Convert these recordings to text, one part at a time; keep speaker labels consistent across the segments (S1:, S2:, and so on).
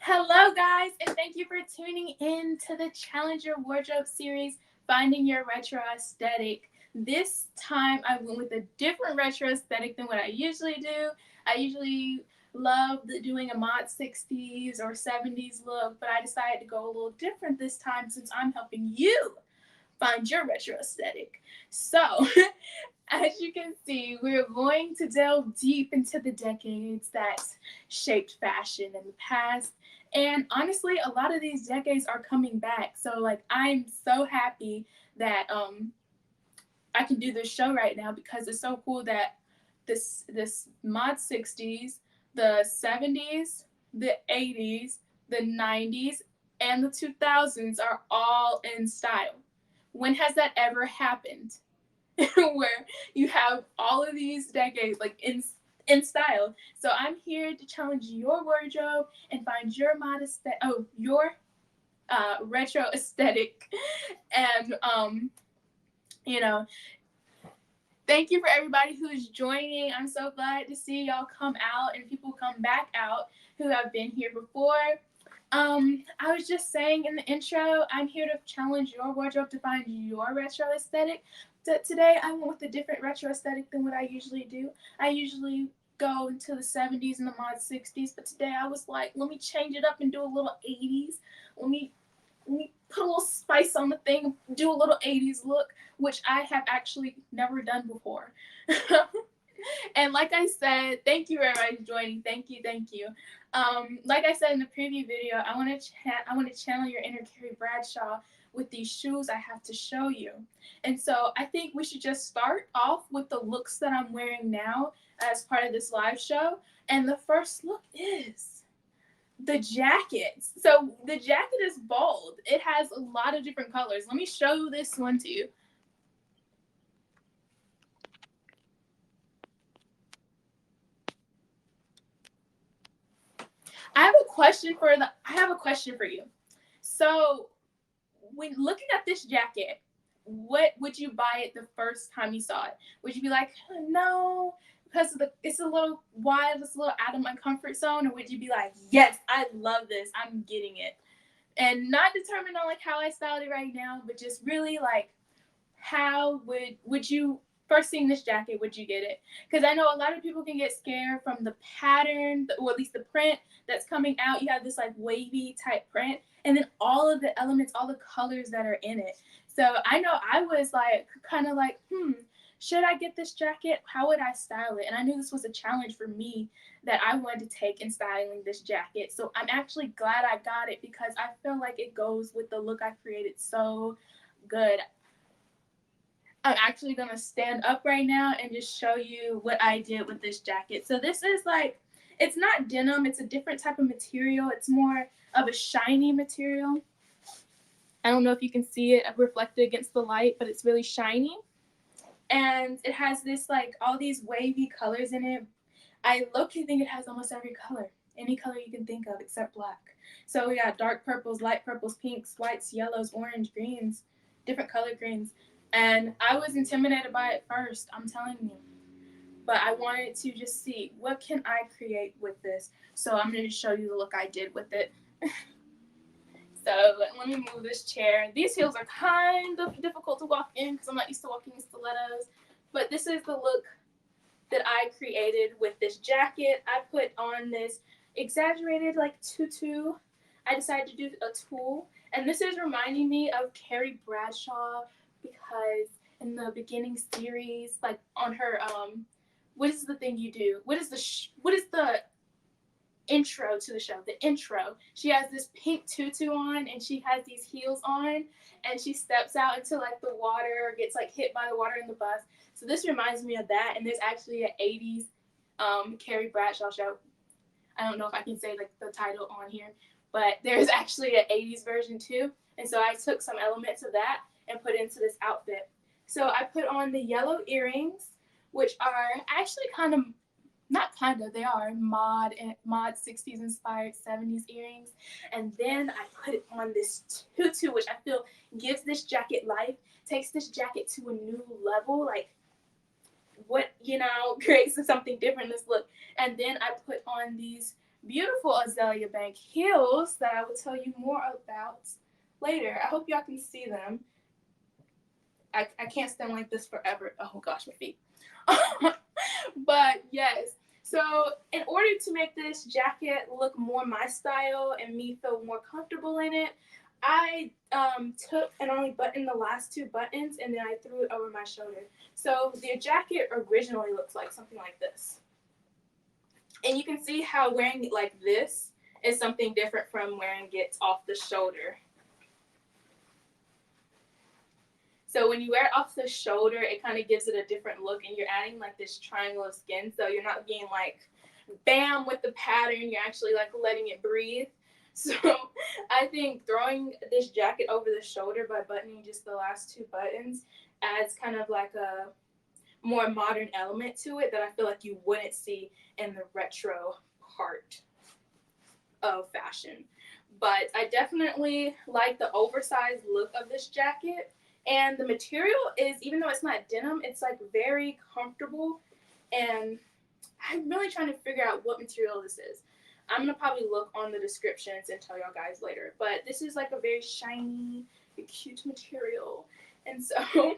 S1: Hello, guys, and thank you for tuning in to the Challenge Your Wardrobe series, Finding Your Retro Aesthetic. This time, I went with a different retro aesthetic than what I usually do. I usually love doing a mod 60s or 70s look, but I decided to go a little different this time since I'm helping you find your retro aesthetic. So, as you can see, we're going to delve deep into the decades that shaped fashion in the past. And honestly, a lot of these decades are coming back. So like I'm so happy that I can do this show right now because it's so cool that this mod 60s, the 70s, the 80s, the 90s, and the 2000s are all in style. When has that ever happened? Where you have all of these decades like in style. So I'm here to challenge your wardrobe and find your your retro aesthetic. And you know, thank you for everybody who is joining. I'm so glad to see y'all come out and people come back out who have been here before. I was just saying in the intro, I'm here to challenge your wardrobe to find your retro aesthetic. Today, I went with a different retro aesthetic than what I usually do. I usually go into the 70s and the mod 60s, but today I was like, let me change it up and do a little 80s. Let me put a little spice on the thing, do a little 80s look, which I have actually never done before. And like I said, thank you everybody for joining. Thank you, thank you. Like I said in the preview video, I want to channel your inner Carrie Bradshaw with these shoes I have to show you. And so I think we should just start off with the looks that I'm wearing now as part of this live show. And the first look is the jacket. So the jacket is bold. It has a lot of different colors. Let me show you this one to you. I have a question for you. So when looking at this jacket, what would you buy it the first time you saw it? Would you be like, no, because it's a little wild, it's a little out of my comfort zone, or would you be like, yes, I love this, I'm getting it? And not determined on like how I styled it right now, but just really like how would you first seeing this jacket, would you get it? Because I know a lot of people can get scared from the pattern, or at least the print that's coming out. You have this like wavy type print, and then all of the elements, all the colors that are in it. So I know I was like kind of like, should I get this jacket? How would I style it? And I knew this was a challenge for me that I wanted to take in styling this jacket. So I'm actually glad I got it because I feel like it goes with the look I created so good. I'm actually gonna stand up right now and just show you what I did with this jacket. So this is like, it's not denim, it's a different type of material. It's more of a shiny material. I don't know if you can see it reflected against the light, but it's really shiny. And it has this like all these wavy colors in it. I low-key think it has almost every color. Any color you can think of except black. So we got dark purples, light purples, pinks, whites, yellows, orange, greens, different color greens. And I was intimidated by it first, I'm telling you. But I wanted to just see what can I create with this. So I'm going to show you the look I did with it. So let me move this chair. These heels are kind of difficult to walk in because I'm not used to walking in stilettos. But this is the look that I created with this jacket. I put on this exaggerated like tutu. I decided to do a tulle. And this is reminding me of Carrie Bradshaw because in the beginning series, like on her, what is the thing you do? What is the intro to the show? The intro. She has this pink tutu on and she has these heels on and she steps out into like the water or gets like hit by the water in the bus. So this reminds me of that. And there's actually an 80s Carrie Bradshaw show. I don't know if I can say like the title on here, but there's actually an 80s version too. And so I took some elements of that and put into this outfit. So I put on the yellow earrings, which are actually they are mod 60s inspired 70s earrings. And then I put it on this tutu, which I feel gives this jacket life, takes this jacket to a new level, like what, creates something different in this look. And then I put on these beautiful azalea bank heels that I will tell you more about later. I hope y'all can see them. I can't stand like this forever. Oh gosh, my feet. But yes, so in order to make this jacket look more my style and me feel more comfortable in it, I took and only buttoned the last two buttons and then I threw it over my shoulder. So the jacket originally looks like something like this. And you can see how wearing it like this is something different from wearing it off the shoulder. So when you wear it off the shoulder, it kind of gives it a different look, and you're adding like this triangle of skin, so you're not being like bam with the pattern, you're actually like letting it breathe. So I think throwing this jacket over the shoulder by buttoning just the last two buttons adds kind of like a more modern element to it that I feel like you wouldn't see in the retro part of fashion. But I definitely like the oversized look of this jacket. And the material is, even though it's not denim, it's like very comfortable. And I'm really trying to figure out what material this is. I'm going to probably look on the descriptions and tell y'all guys later. But this is like a very shiny, cute material. And so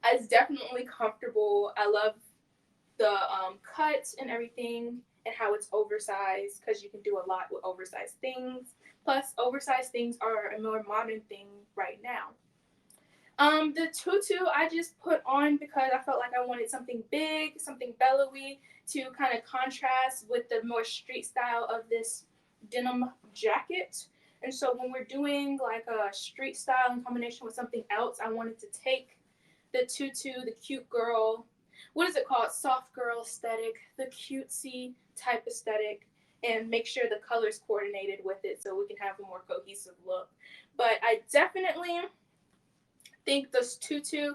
S1: it's definitely comfortable. I love the cut and everything and how it's oversized because you can do a lot with oversized things. Plus, oversized things are a more modern thing right now. The tutu I just put on because I felt like I wanted something big, something bellowy to kind of contrast with the more street style of this denim jacket. And so when we're doing like a street style in combination with something else, I wanted to take the tutu, the cute girl, what is it called? Soft girl aesthetic, the cutesy type aesthetic, and make sure the colors coordinated with it so we can have a more cohesive look. But I definitely think this tutu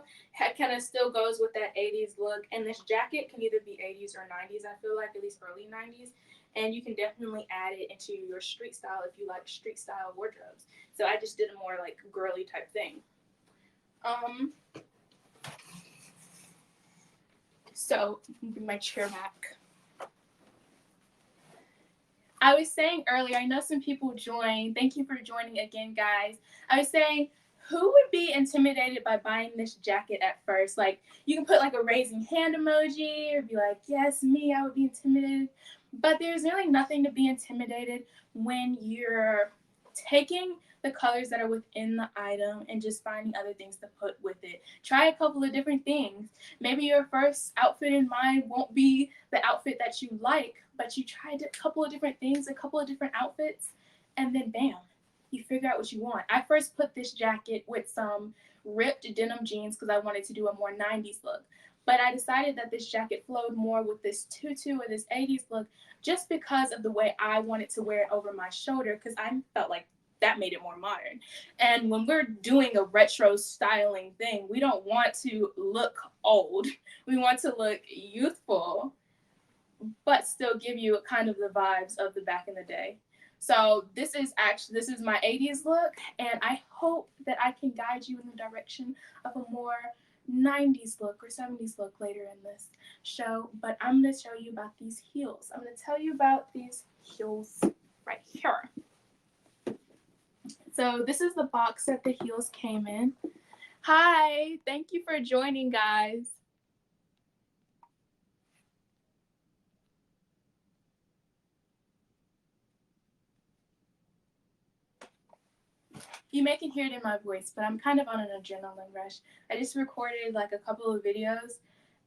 S1: kind of still goes with that 80s look, and this jacket can either be 80s or 90s. I feel like at least early 90s, and you can definitely add it into your street style if you like street style wardrobes. So I just did a more like girly type thing. So bring my chair back. I was saying earlier, I know some people joined. Thank you for joining again, guys. I was saying, who would be intimidated by buying this jacket at first? Like, you can put like a raising hand emoji or be like, yes, me, I would be intimidated. But there's really nothing to be intimidated when you're taking the colors that are within the item and just finding other things to put with it. Try a couple of different things. Maybe your first outfit in mind won't be the outfit that you like, but you tried a couple of different things, a couple of different outfits, and then bam, you figure out what you want. I first put this jacket with some ripped denim jeans because I wanted to do a more 90s look. But I decided that this jacket flowed more with this tutu or this 80s look just because of the way I wanted to wear it over my shoulder, because I felt like that made it more modern. And when we're doing a retro styling thing, we don't want to look old. We want to look youthful, but still give you kind of the vibes of the back in the day. So this is my 80s look, and I hope that I can guide you in the direction of a more 90s look or 70s look later in this show. But I'm going to show you about these heels. I'm going to tell you about these heels right here. So this is the box that the heels came in. Hi, thank you for joining, guys. You may can hear it in my voice, but I'm kind of on an adrenaline rush. I just recorded like a couple of videos,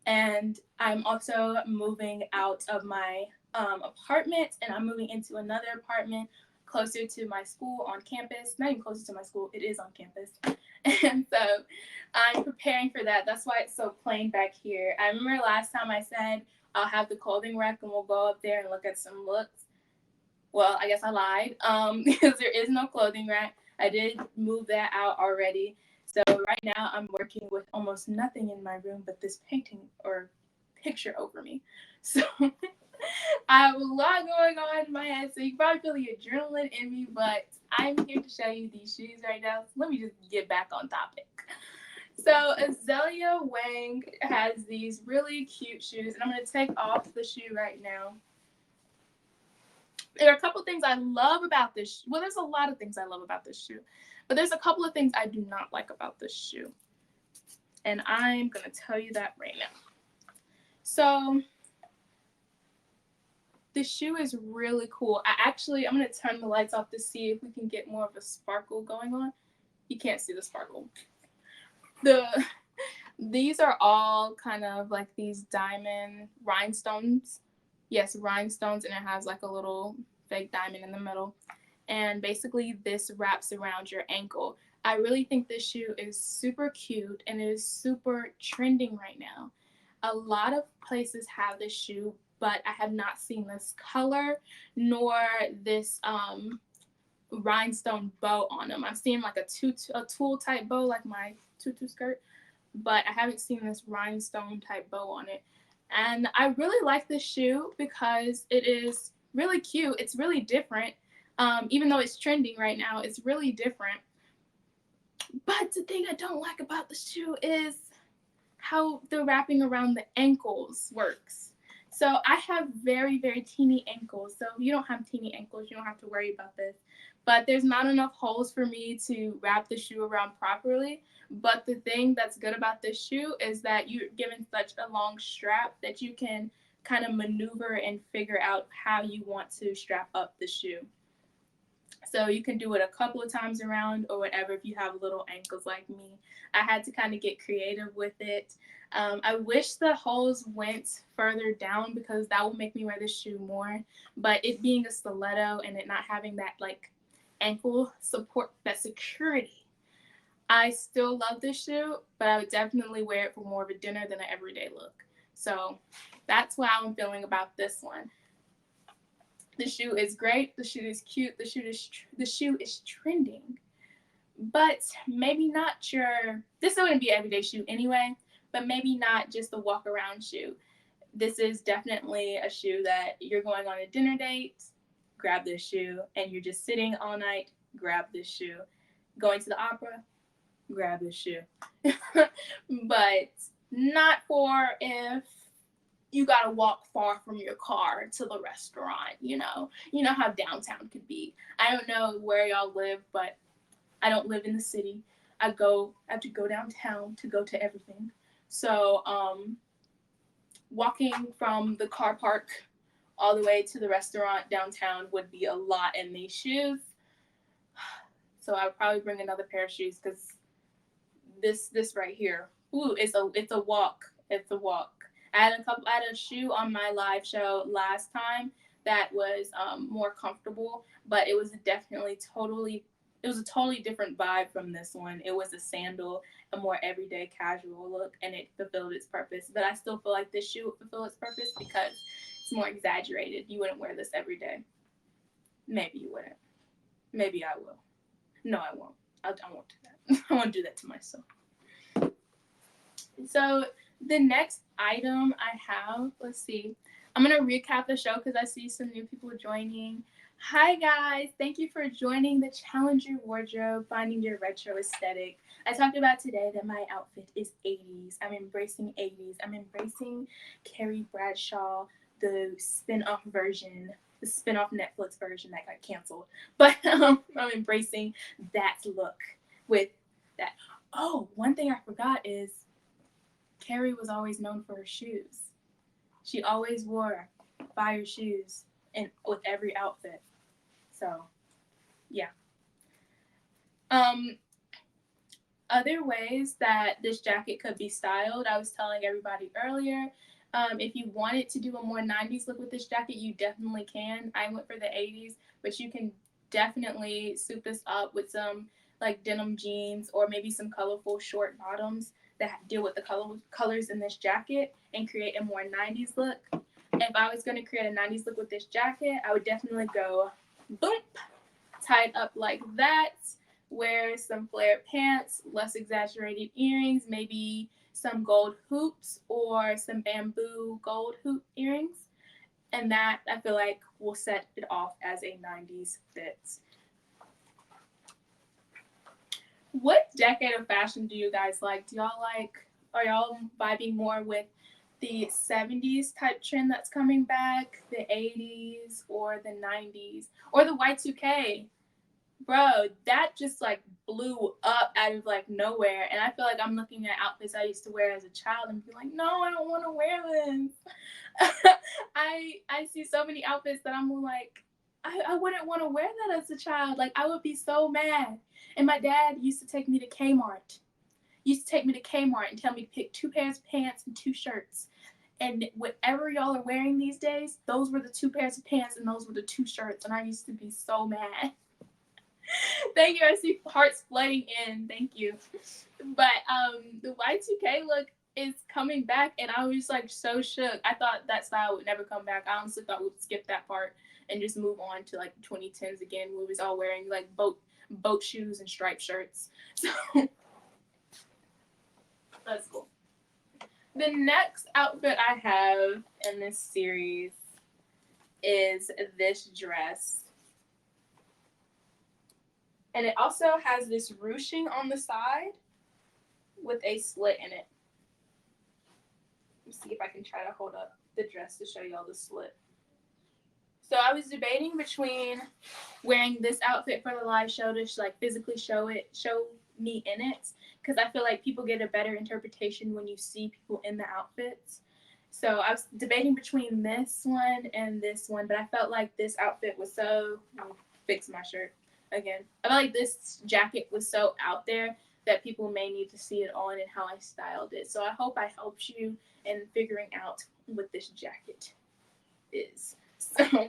S1: and I'm also moving out of my apartment, and I'm moving into another apartment closer to my school on campus. Not even closer to my school, it is on campus. And so I'm preparing for that. That's why it's so plain back here. I remember last time I said I'll have the clothing rack and we'll go up there and look at some looks. Well, I guess I lied because there is no clothing rack. I did move that out already. So right now I'm working with almost nothing in my room but this painting or picture over me. So I have a lot going on in my head. So you can probably feel the adrenaline in me, but I'm here to show you these shoes right now. So let me just get back on topic. So Azalea Wang has these really cute shoes, and I'm going to take off the shoe right now. There are a couple things I love about this. Well, there's a lot of things I love about this shoe, but there's a couple of things I do not like about this shoe. And I'm going to tell you that right now. So this shoe is really cool. I'm going to turn the lights off to see if we can get more of a sparkle going on. You can't see the sparkle. These are all kind of like these diamond rhinestones. Yes, rhinestones, and it has like a little fake diamond in the middle. And basically this wraps around your ankle. I really think this shoe is super cute and it is super trending right now. A lot of places have this shoe, but I have not seen this color nor this rhinestone bow on them. I've seen like a tulle type bow, like my tutu skirt, but I haven't seen this rhinestone type bow on it. And I really like this shoe because it is really cute. It's really different. Even though it's trending right now, it's really different. But the thing I don't like about the shoe is how the wrapping around the ankles works. So I have very, very teeny ankles. So if you don't have teeny ankles, you don't have to worry about this. But there's not enough holes for me to wrap the shoe around properly. But the thing that's good about this shoe is that you're given such a long strap that you can kind of maneuver and figure out how you want to strap up the shoe. So you can do it a couple of times around or whatever if you have little ankles like me. I had to kind of get creative with it. I wish the holes went further down because that will make me wear this shoe more. But it being a stiletto and it not having that like ankle support, that security, I still love this shoe, but I would definitely wear it for more of a dinner than an everyday look. So that's what I'm feeling about this one. The shoe is great. The shoe is cute. The shoe is trending. But maybe not your. This is going to be an everyday shoe anyway, but maybe not just a walk around shoe. This is definitely a shoe that you're going on a dinner date, grab this shoe, and you're just sitting all night, grab this shoe. Going to the opera, grab this shoe. But not for if you gotta walk far from your car to the restaurant, you know how downtown could be. I don't know where y'all live, but I don't live in the city. I have to go downtown to go to everything. So walking from the car park all the way to the restaurant downtown would be a lot in these shoes. So I would probably bring another pair of shoes because this right here, ooh, it's a walk. It's a walk. I had a shoe on my live show last time that was more comfortable, but it was a totally different vibe from this one. It was a sandal, a more everyday casual look, and it fulfilled its purpose. But I still feel like this shoe would fulfill its purpose because it's more exaggerated. You wouldn't wear this every day. Maybe you wouldn't. Maybe I will. No, I won't. I won't do that. I won't do that to myself. So the next item I have, let's see. I'm going to recap the show because I see some new people joining. Hi, guys. Thank you for joining the Challenge Your Wardrobe, Finding Your Retro Aesthetic. I talked about today that my outfit is 80s. I'm embracing 80s. I'm embracing Carrie Bradshaw, the spin-off version, the spin-off Netflix version that got canceled. But I'm embracing that look with that. Oh, one thing I forgot is Carrie was always known for her shoes. She always wore fire shoes with every outfit. So, yeah. Other ways that this jacket could be styled, I was telling everybody earlier, if you wanted to do a more 90s look with this jacket, you definitely can. I went for the 80s, but you can definitely soup this up with some like denim jeans or maybe some colorful short bottoms that deal with the colors in this jacket and create a more 90s look. If I was going to create a 90s look with this jacket, I would definitely go boom, tied up like that, wear some flared pants, less exaggerated earrings, maybe some gold hoops or some bamboo gold hoop earrings. And that, I feel like, will set it off as a 90s fit. What decade of fashion do you guys like? Are y'all vibing more with the 70s type trend that's coming back, the 80s or the 90s, or the Y2K. Bro, that just like blew up out of like nowhere. And I feel like I'm looking at outfits I used to wear as a child and be like, no, I don't want to wear this. I see so many outfits that I'm like, I wouldn't want to wear that as a child. Like, I would be so mad. And my dad used to take me to Kmart. And tell me to pick 2 pairs of pants and 2 shirts. And whatever y'all are wearing these days, those were the 2 pairs of pants and those were the 2 shirts. And I used to be so mad. Thank you. I see hearts flooding in. Thank you. But the Y2K look is coming back, and I was like so shook. I thought that style would never come back. I honestly thought we'd skip that part and just move on to like 2010s again. We was all wearing like boat shoes and striped shirts. So that's cool. The next outfit I have in this series is this dress. And it also has this ruching on the side with a slit in it. Let me see if I can try to hold up the dress to show y'all the slit. So I was debating between wearing this outfit for the live show to like physically show me in it, because I feel like people get a better interpretation when you see people in the outfits. So I was debating between this one and this one, but I felt like this outfit was so, fix my shirt again. I felt like this jacket was so out there that people may need to see it on and how I styled it. So I hope I helped you in figuring out what this jacket is. So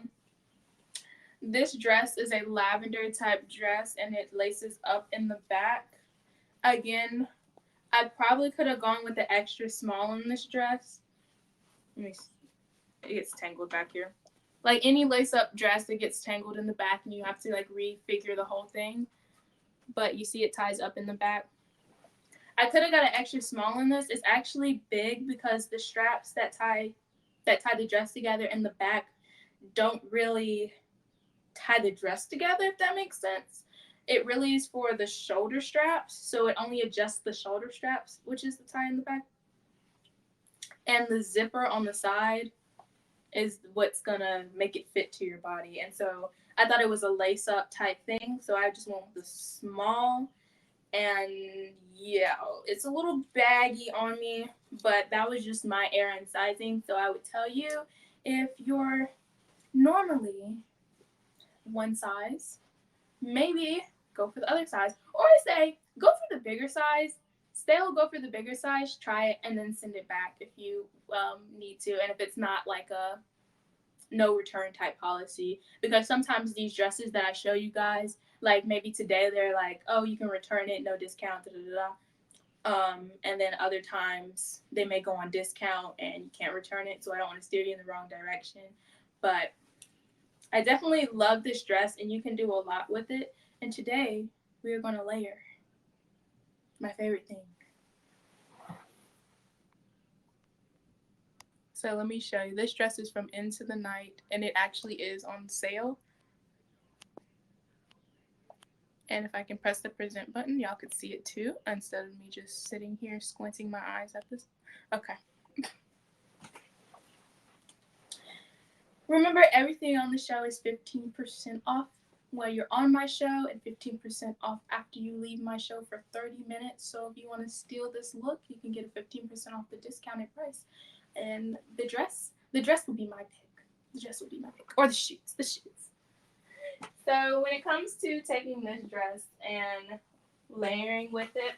S1: this dress is a lavender type dress and it laces up in the back. Again, I probably could have gone with the extra small in this dress. Let me see. It gets tangled back here. Like any lace up dress, it gets tangled in the back and you have to like refigure the whole thing. But you see it ties up in the back. I could have got an extra small in this. It's actually big because the straps that tie the dress together in the back don't really tie the dress together, if that makes sense. It really is for the shoulder straps, so it only adjusts the shoulder straps, which is the tie in the back. And the zipper on the side is what's gonna make it fit to your body. And so I thought it was a lace up type thing, so I just went with the small. And yeah, it's a little baggy on me, but that was just my era and sizing. So I would tell you, if you're normally one size, maybe go for the other size. Or I say, go for the bigger size. Still go for the bigger size, try it, and then send it back if you need to. And if it's not like a no return type policy, because sometimes these dresses that I show you guys, like maybe today they're like, oh, you can return it, no discount, da da da. And then other times they may go on discount and you can't return it, so I don't want to steer you in the wrong direction. But I definitely love this dress and you can do a lot with it. And today we are going to layer my favorite thing. So let me show you. This dress is from Into the Night and it actually is on sale. And if I can press the present button, y'all could see it too, instead of me just sitting here squinting my eyes at this. Okay. Remember, everything on the show is 15% off while you're on my show and 15% off after you leave my show for 30 minutes. So if you want to steal this look, you can get a 15% off the discounted price. And the dress would be my pick. The dress would be my pick. Or the shoes. So when it comes to taking this dress and layering with it,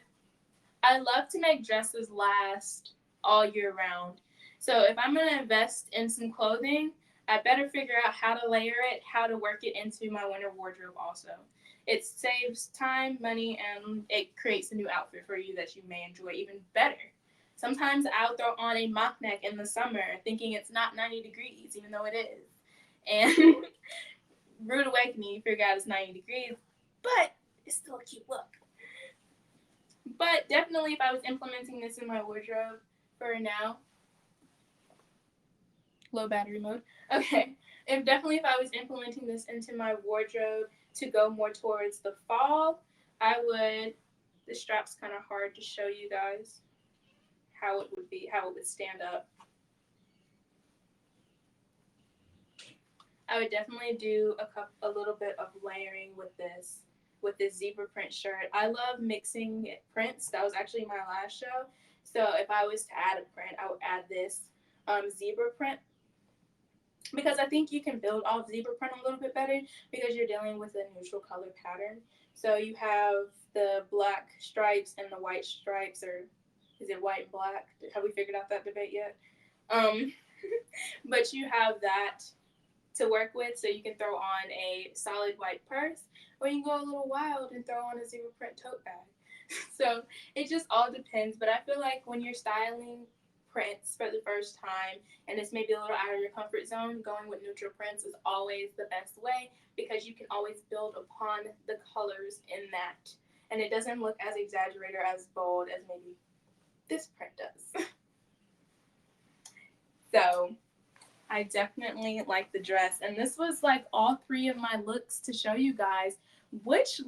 S1: I love to make dresses last all year round. So if I'm going to invest in some clothing, I better figure out how to layer it, how to work it into my winter wardrobe also. It saves time, money, and it creates a new outfit for you that you may enjoy even better. Sometimes I'll throw on a mock neck in the summer thinking it's not 90 degrees, even though it is. And rude awakening, you figure out it's 90 degrees, but it's still a cute look. But definitely if I was implementing this in my wardrobe for now, low battery mode. Okay. If I was implementing this into my wardrobe to go more towards the fall, I would, the strap's kind of hard to show you guys how it would stand up. I would definitely do a little bit of layering with this zebra print shirt. I love mixing prints. That was actually my last show. So if I was to add a print, I would add this zebra print because I think you can build off zebra print a little bit better because you're dealing with a neutral color pattern. So you have the black stripes and the white stripes, or is it white and black? Have we figured out that debate yet? Um, but you have that to work with, so you can throw on a solid white purse, or you can go a little wild and throw on a zebra print tote bag. So it just all depends. But I feel like when you're styling prints for the first time and it's maybe a little out of your comfort zone, going with neutral prints is always the best way because you can always build upon the colors in that. And it doesn't look as exaggerated or as bold as maybe this print does. So I definitely like the dress. And this was like all three of my looks to show you guys which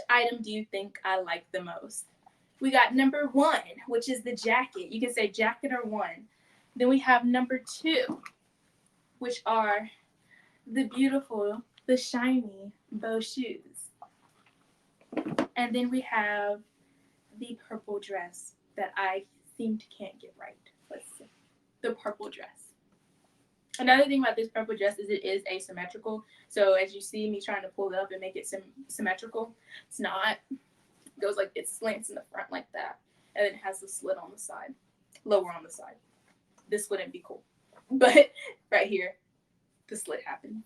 S1: item do you think I like the most? We got number 1, which is the jacket. You can say jacket or one. Then we have number 2, which are the beautiful, the shiny bow shoes. And then we have the purple dress that I seemed can't get right. Let's see. The purple dress. Another thing about this purple dress is it is asymmetrical. So as you see me trying to pull it up and make it symmetrical, it's not. It goes like it slants in the front like that. And then it has the slit on the side, lower on the side. This wouldn't be cool. But right here, the slit happens.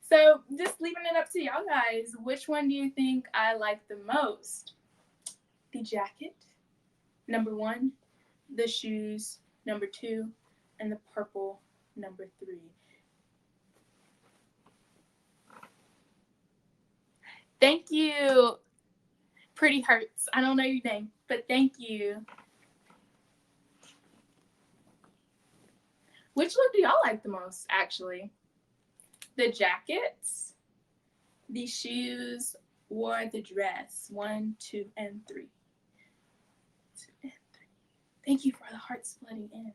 S1: So just leaving it up to y'all guys. Which one do you think I like the most? The jacket, number 1. The shoes, number 2. And the purple, number 3. Thank you, Pretty Hurts. I don't know your name, but thank you. Which look do y'all like the most, actually? The jackets, the shoes, or the dress? 1, 2, and 3. 2 and 3. Thank you for the heart splitting in.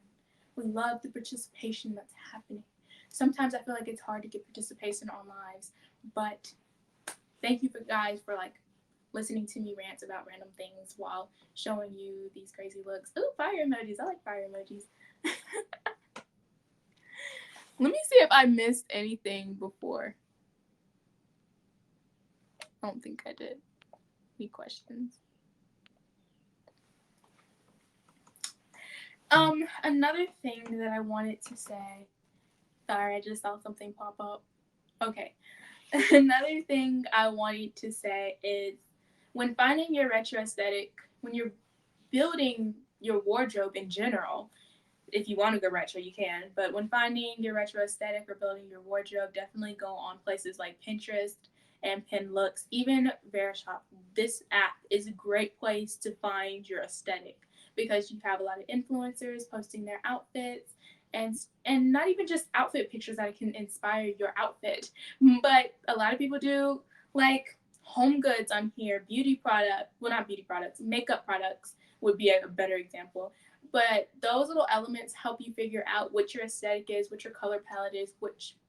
S1: We love the participation that's happening. Sometimes I feel like it's hard to get participation on lives, but thank you for guys for like listening to me rant about random things while showing you these crazy looks. Ooh, fire emojis. I like fire emojis. Let me see if I missed anything before. I don't think I did. Any questions? Another thing that I wanted to say. Sorry, I just saw something pop up. Okay. Another thing I wanted to say is when finding your retro aesthetic, when you're building your wardrobe in general, if you want to go retro, you can. But when finding your retro aesthetic or building your wardrobe, definitely go on places like Pinterest and Pin Looks. Even Verishop. This app is a great place to find your aesthetic because you have a lot of influencers posting their outfits and not even just outfit pictures that can inspire your outfit, but a lot of people do like home goods on here, beauty product. Well, not beauty products, makeup products would be a better example. But those little elements help you figure out what your aesthetic is, what your color palette is,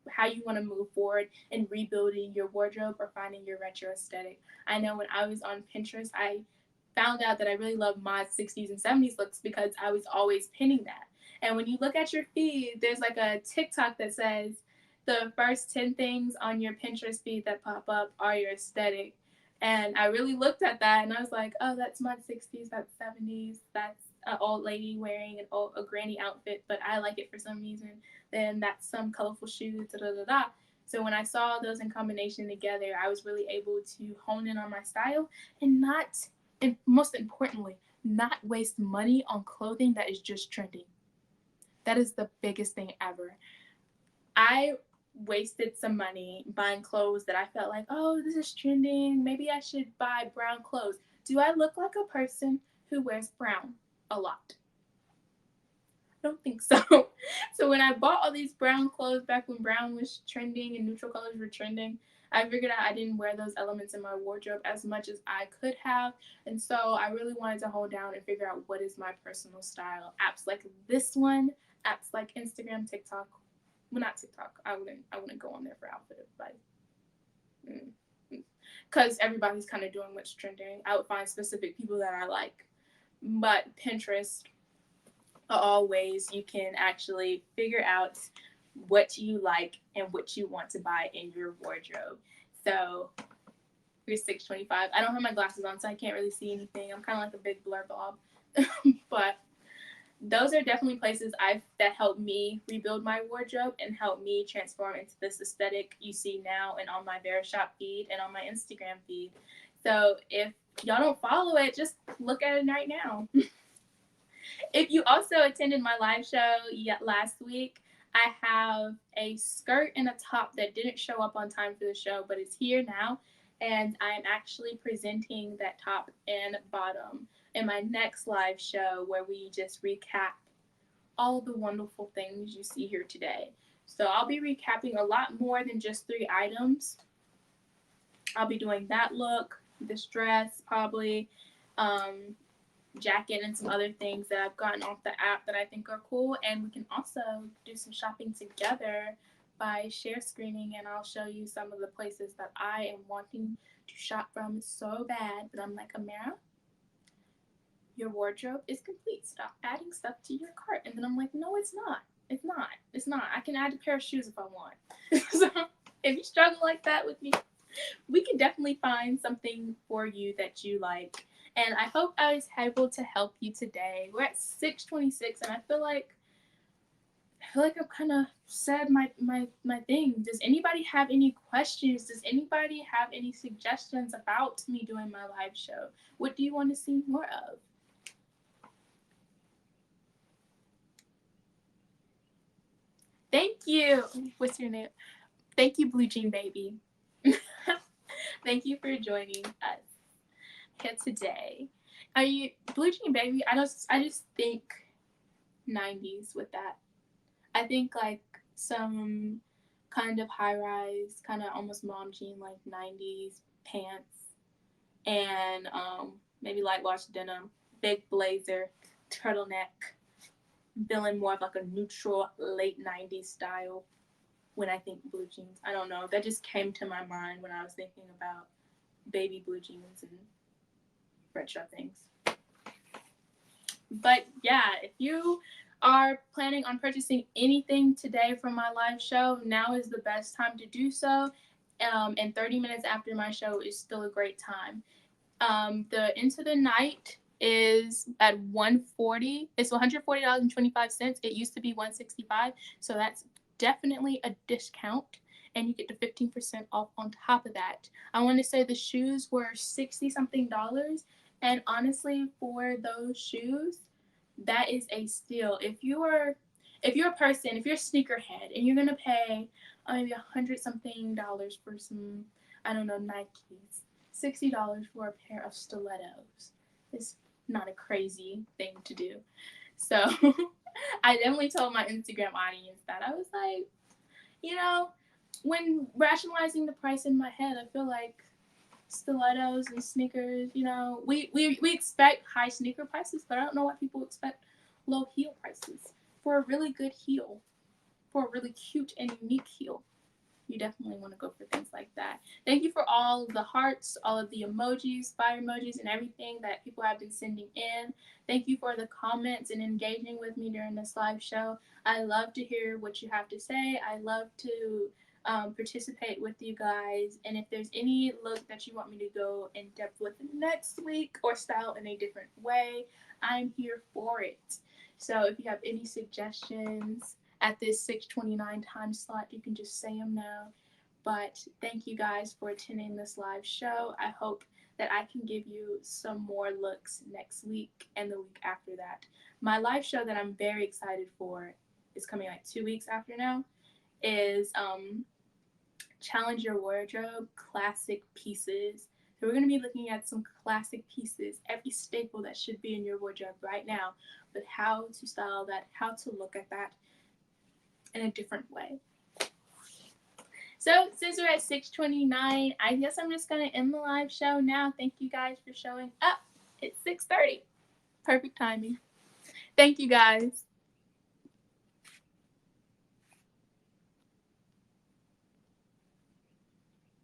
S1: how you want to move forward in rebuilding your wardrobe or finding your retro aesthetic. I know when I was on Pinterest, I found out that I really love mod 60s and 70s looks because I was always pinning that. And when you look at your feed, there's like a TikTok that says the first 10 things on your Pinterest feed that pop up are your aesthetic. And I really looked at that and I was like, oh, that's mod 60s, that's 70s, that's an old lady wearing a granny outfit, but I like it for some reason. Then that's some colorful shoes, da da da da. So when I saw those in combination together, I was really able to hone in on my style and most importantly, not waste money on clothing that is just trending. That is the biggest thing ever. I wasted some money buying clothes that I felt like, oh, this is trending. Maybe I should buy brown clothes. Do I look like a person who wears brown a lot? I don't think so. So when I bought all these brown clothes back when brown was trending and neutral colors were trending, I figured out I didn't wear those elements in my wardrobe as much as I could have. And so I really wanted to hold down and figure out what is my personal style. Apps like this one, apps like Instagram, TikTok, Well, not TikTok. I wouldn't go on there for outfit advice. Because everybody's kind of doing what's trending. I would find specific people that I like. But Pinterest are all ways you can actually figure out what you like and what you want to buy in your wardrobe. So here's 625. I don't have my glasses on, so I can't really see anything. I'm kind of like a big blur blob. But those are definitely places that helped me rebuild my wardrobe and help me transform into this aesthetic you see now and on my Verishop feed and on my Instagram feed. So if y'all don't follow it, just look at it right now. If you also attended my live show last week, I have a skirt and a top that didn't show up on time for the show, but it's here now. And I'm actually presenting that top and bottom in my next live show where we just recap all the wonderful things you see here today. So I'll be recapping a lot more than just 3 items. I'll be doing that look, this dress probably, jacket, and some other things that I've gotten off the app that I think are cool. And we can also do some shopping together by share screening, and I'll show you some of the places that I am wanting to shop from so bad. But I'm like, Amara, your wardrobe is complete. Stop adding stuff to your cart. And then I'm like, no, it's not. It's not. It's not. I can add a pair of shoes if I want. So if you struggle like that with me, we can definitely find something for you that you like. And I hope I was able to help you today. We're at 6:26, and I feel like I've kind of said my thing. Does anybody have any questions? Does anybody have any suggestions about me doing my live show? What do you want to see more of? Thank you. What's your name? Thank you, Blue Jean Baby. Thank you for joining us here today. Are you Blue Jean Baby? I just think 90s with that. I think like some kind of high rise, kind of almost mom jean, like 90s pants, and maybe light wash denim, big blazer, turtleneck, feeling more of like a neutral late 90s style when I think blue jeans. I don't know. That just came to my mind when I was thinking about baby blue jeans and retro things. But yeah, if you are planning on purchasing anything today from my live show, now is the best time to do so. And 30 minutes after my show is still a great time. The Into the Night is at $140. It's $140.25. It used to be $165, so that's definitely a discount, and you get to 15% off on top of that. I want to say the shoes were $60 something, and honestly, for those shoes, that is a steal. If you're a person, if you're a sneakerhead, and you're gonna pay maybe $100 something for some, I don't know, Nikes, $60 for a pair of stilettos is not a crazy thing to do. So I definitely told my Instagram audience that. I was like, when rationalizing the price in my head, I feel like stilettos and sneakers, we expect high sneaker prices, but I don't know why people expect low heel prices. For a really good heel, for a really cute and unique heel, you definitely want to go for things like that. Thank you for all of the hearts, all of the emojis, fire emojis, and everything that people have been sending in. Thank you for the comments and engaging with me during this live show. I love to hear what you have to say. I love to participate with you guys. And if there's any look that you want me to go in depth with next week or style in a different way, I'm here for it. So if you have any suggestions at this 6:29 time slot, you can just say them now. But thank you guys for attending this live show. I hope that I can give you some more looks next week and the week after that. My live show that I'm very excited for is coming like 2 weeks after now, is Challenge Your Wardrobe Classic Pieces. So we're going to be looking at some classic pieces, every staple that should be in your wardrobe right now, but how to style that, how to look at that in a different way. So since we're at 6:29, I guess I'm just going to end the live show now. Thank you guys for showing up. It's 6:30. Perfect timing. Thank you guys.